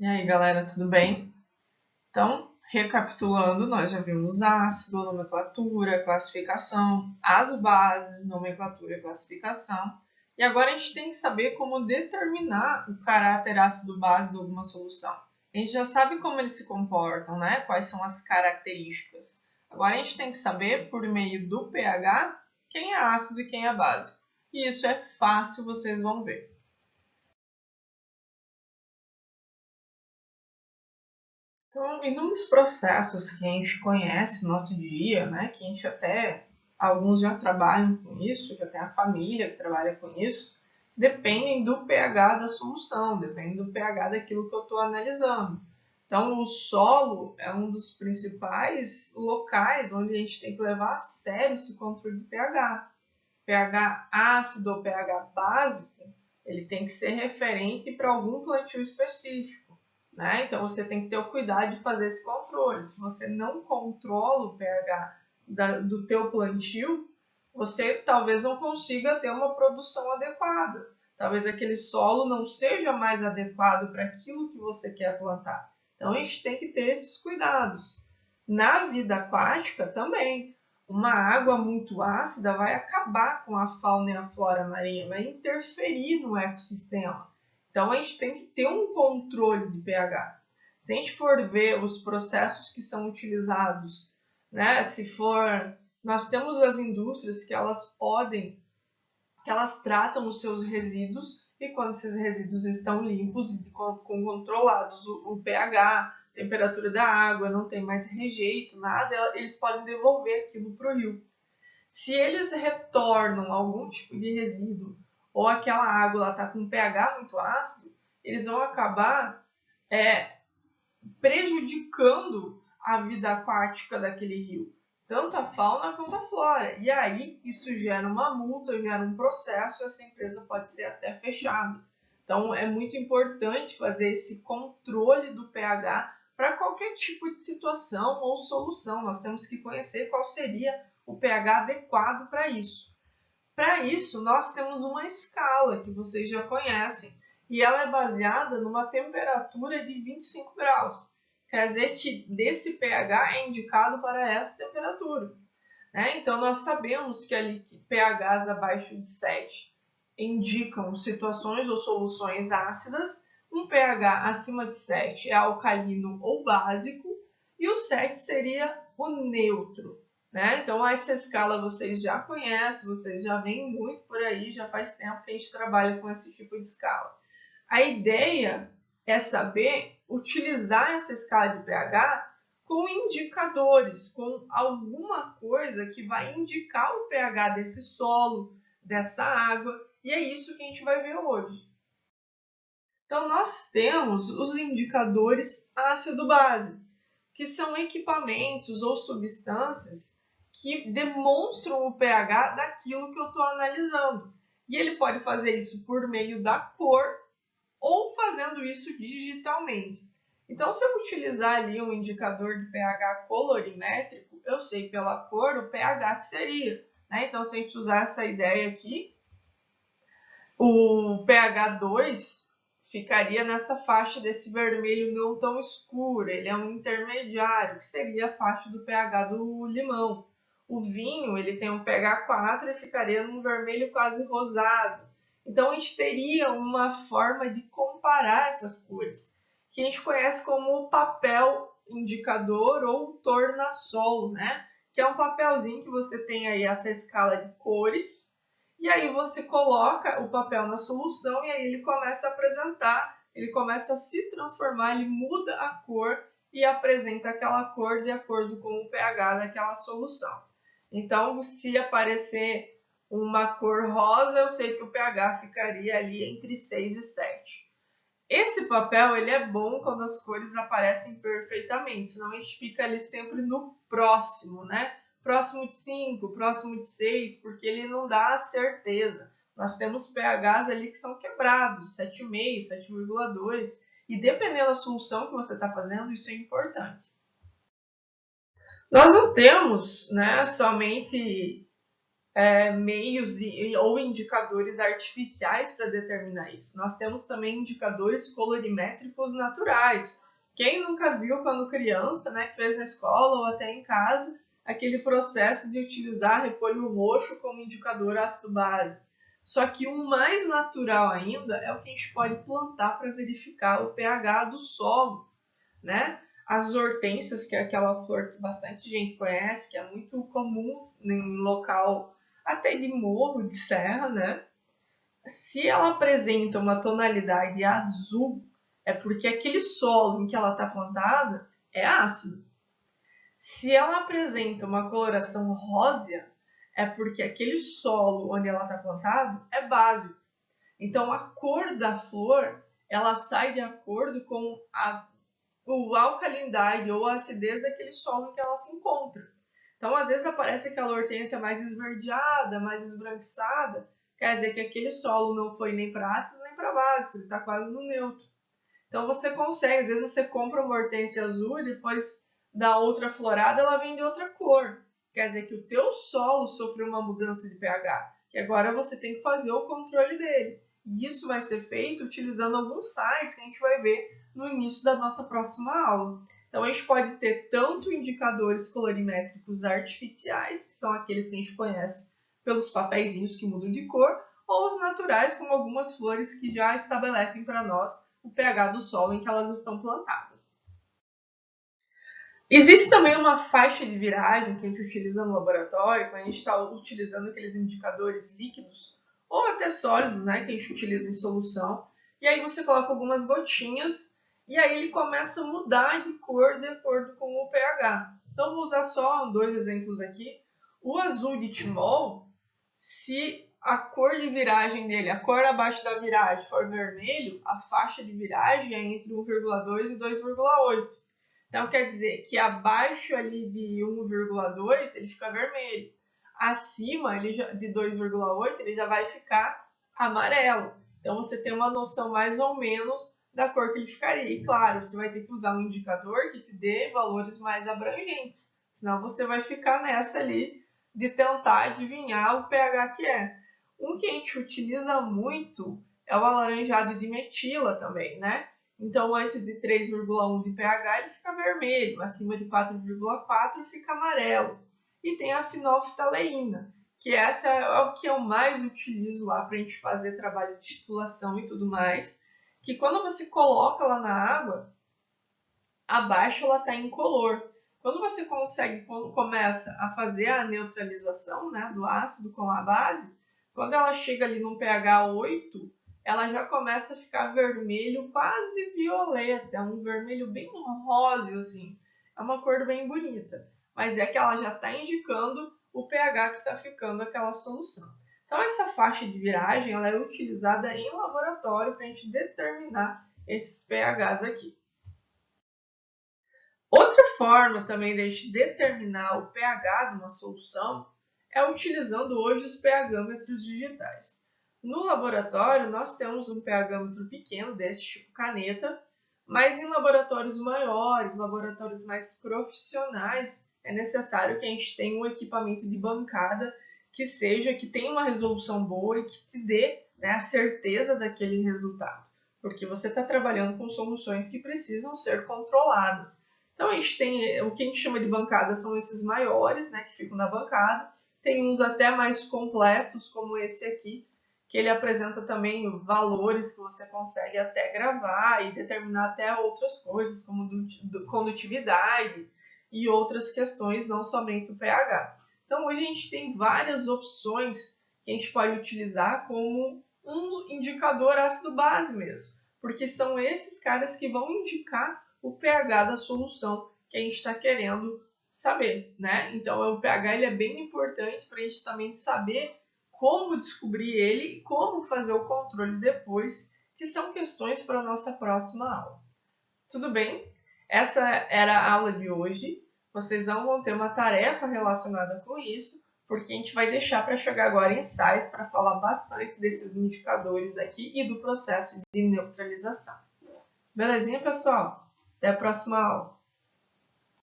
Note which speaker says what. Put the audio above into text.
Speaker 1: E aí, galera, tudo bem? Então, recapitulando, nós já vimos ácido, nomenclatura, classificação, as bases, nomenclatura e classificação. E agora a gente tem que saber como determinar o caráter ácido-base de alguma solução. A gente já sabe como eles se comportam, né? Quais são as características. Agora a gente tem que saber, por meio do pH, quem é ácido e quem é básico. E isso é fácil, vocês vão ver. Então, inúmeros processos que a gente conhece no nosso dia, né, que a gente até, alguns já trabalham com isso, já tem a família que trabalha com isso, dependem do pH da solução, dependem do pH daquilo que eu estou analisando. Então, o solo é um dos principais locais onde a gente tem que levar a sério esse controle do pH. pH ácido ou pH básico, ele tem que ser referente para algum plantio específico. Né? Então você tem que ter o cuidado de fazer esse controle. Se você não controla o pH do teu plantio, você talvez não consiga ter uma produção adequada. Talvez aquele solo não seja mais adequado para aquilo que você quer plantar. Então a gente tem que ter esses cuidados. Na vida aquática também. Uma água muito ácida vai acabar com a fauna e a flora marinha, vai interferir no ecossistema. Então a gente tem que ter um controle de pH. Se a gente for ver os processos que são utilizados, né, se for, nós temos as indústrias que elas tratam os seus resíduos e quando esses resíduos estão limpos e controlados o pH, temperatura da água, não tem mais rejeito, nada, eles podem devolver aquilo para o rio. Se eles retornam algum tipo de resíduo ou aquela água está com um pH muito ácido, eles vão acabar prejudicando a vida aquática daquele rio, tanto a fauna quanto a flora. E aí isso gera uma multa, gera um processo e essa empresa pode ser até fechada. Então é muito importante fazer esse controle do pH para qualquer tipo de situação ou solução. Nós temos que conhecer qual seria o pH adequado para isso. Para isso, nós temos uma escala que vocês já conhecem e ela é baseada numa temperatura de 25 graus. Quer dizer que desse pH é indicado para essa temperatura. Né? Então, nós sabemos que ali que pHs abaixo de 7 indicam situações ou soluções ácidas, um pH acima de 7 é alcalino ou básico e o 7 seria o neutro. Né? Então, essa escala vocês já conhecem, vocês já veem muito por aí, já faz tempo que a gente trabalha com esse tipo de escala. A ideia é saber utilizar essa escala de pH com indicadores, com alguma coisa que vai indicar o pH desse solo, dessa água, e é isso que a gente vai ver hoje. Então, nós temos os indicadores ácido-base, que são equipamentos ou substâncias que demonstram o pH daquilo que eu estou analisando. E ele pode fazer isso por meio da cor ou fazendo isso digitalmente. Então, se eu utilizar ali um indicador de pH colorimétrico, eu sei pela cor o pH que seria. Né? Então, se a gente usar essa ideia aqui, o pH 2 ficaria nessa faixa desse vermelho não tão escuro. Ele é um intermediário, que seria a faixa do pH do limão. O vinho ele tem um pH 4 e ficaria num vermelho quase rosado. Então, a gente teria uma forma de comparar essas cores, que a gente conhece como papel indicador ou tornassol, né? Que é um papelzinho que você tem aí essa escala de cores, e aí você coloca o papel na solução e aí ele começa a apresentar, ele começa a se transformar, ele muda a cor e apresenta aquela cor de acordo com o pH daquela solução. Então, se aparecer uma cor rosa, eu sei que o pH ficaria ali entre 6 e 7. Esse papel ele é bom quando as cores aparecem perfeitamente, senão a gente fica ali sempre no próximo, né? Próximo de 5, próximo de 6, porque ele não dá a certeza. Nós temos pHs ali que são quebrados, 7,5, 7,2, e dependendo da solução que você está fazendo, isso é importante. Nós não temos, né, somente meios ou indicadores artificiais para determinar isso. Nós temos também indicadores colorimétricos naturais. Quem nunca viu quando criança, né, que fez na escola ou até em casa, aquele processo de utilizar repolho roxo como indicador ácido-base. Só que um mais natural ainda é o que a gente pode plantar para verificar o pH do solo, né? As hortênsias, que é aquela flor que bastante gente conhece, que é muito comum em local até de morro, de serra, né? Se ela apresenta uma tonalidade azul, é porque aquele solo em que ela está plantada é ácido. Se ela apresenta uma coloração rósea, é porque aquele solo onde ela está plantada é básico. Então, a cor da flor, ela sai de acordo com a alcalinidade ou a acidez daquele solo em que ela se encontra. Então, às vezes aparece aquela hortênsia mais esverdeada, mais esbranquiçada, quer dizer que aquele solo não foi nem para ácido nem para básico, ele está quase no neutro. Então, você consegue, às vezes você compra uma hortênsia azul e depois da outra florada ela vem de outra cor. Quer dizer que o teu solo sofreu uma mudança de pH, que agora você tem que fazer o controle dele. E isso vai ser feito utilizando alguns sais que a gente vai ver no início da nossa próxima aula. Então, a gente pode ter tanto indicadores colorimétricos artificiais, que são aqueles que a gente conhece pelos papeizinhos que mudam de cor, ou os naturais, como algumas flores que já estabelecem para nós o pH do solo em que elas estão plantadas. Existe também uma faixa de viragem que a gente utiliza no laboratório, quando a gente está utilizando aqueles indicadores líquidos, ou até sólidos, né, que a gente utiliza em solução, e aí você coloca algumas gotinhas, e aí ele começa a mudar de cor de acordo com o pH. Então, vou usar só 2 exemplos aqui. O azul de timol, se a cor de viragem dele, a cor abaixo da viragem for vermelho, a faixa de viragem é entre 1,2 e 2,8. Então, quer dizer que abaixo ali de 1,2 ele fica vermelho. Acima de 2,8 ele já vai ficar amarelo. Então, você tem uma noção mais ou menos da cor que ele ficaria. E, claro, você vai ter que usar um indicador que te dê valores mais abrangentes. Senão, você vai ficar nessa ali de tentar adivinhar o pH que é. Um que a gente utiliza muito é o alaranjado de metila também, né? Então, antes de 3,1 de pH, ele fica vermelho. Acima de 4,4 fica amarelo. E tem a fenolftaleína, que essa é o que eu mais utilizo lá para a gente fazer trabalho de titulação e tudo mais. Que quando você coloca lá na água, abaixo ela está incolor. Quando você começa a fazer a neutralização, né, do ácido com a base, quando ela chega ali num pH 8, ela já começa a ficar vermelho, quase violeta, é um vermelho bem róseo, assim. É uma cor bem bonita, mas é que ela já está indicando o pH que está ficando aquela solução. Então, essa faixa de viragem ela é utilizada em laboratório para a gente determinar esses pHs aqui. Outra forma também de a gente determinar o pH de uma solução é utilizando hoje os pHmetros digitais. No laboratório, nós temos um pHmetro pequeno, desse tipo caneta, mas em laboratórios maiores, laboratórios mais profissionais, é necessário que a gente tenha um equipamento de bancada que tenha uma resolução boa e que te dê, né, a certeza daquele resultado, porque você está trabalhando com soluções que precisam ser controladas. Então, a gente tem o que a gente chama de bancada, são esses maiores, né, que ficam na bancada. Tem uns até mais completos, como esse aqui, que ele apresenta também valores que você consegue até gravar e determinar até outras coisas, como condutividade e outras questões, não somente o pH. Então, hoje a gente tem várias opções que a gente pode utilizar como um indicador ácido-base mesmo, porque são esses caras que vão indicar o pH da solução que a gente está querendo saber, né? Então, o pH ele é bem importante para a gente também saber como descobrir ele e como fazer o controle depois, que são questões para a nossa próxima aula. Tudo bem? Essa era a aula de hoje. Vocês não vão ter uma tarefa relacionada com isso, porque a gente vai deixar para chegar agora em ensaios para falar bastante desses indicadores aqui e do processo de neutralização. Belezinha, pessoal? Até a próxima aula.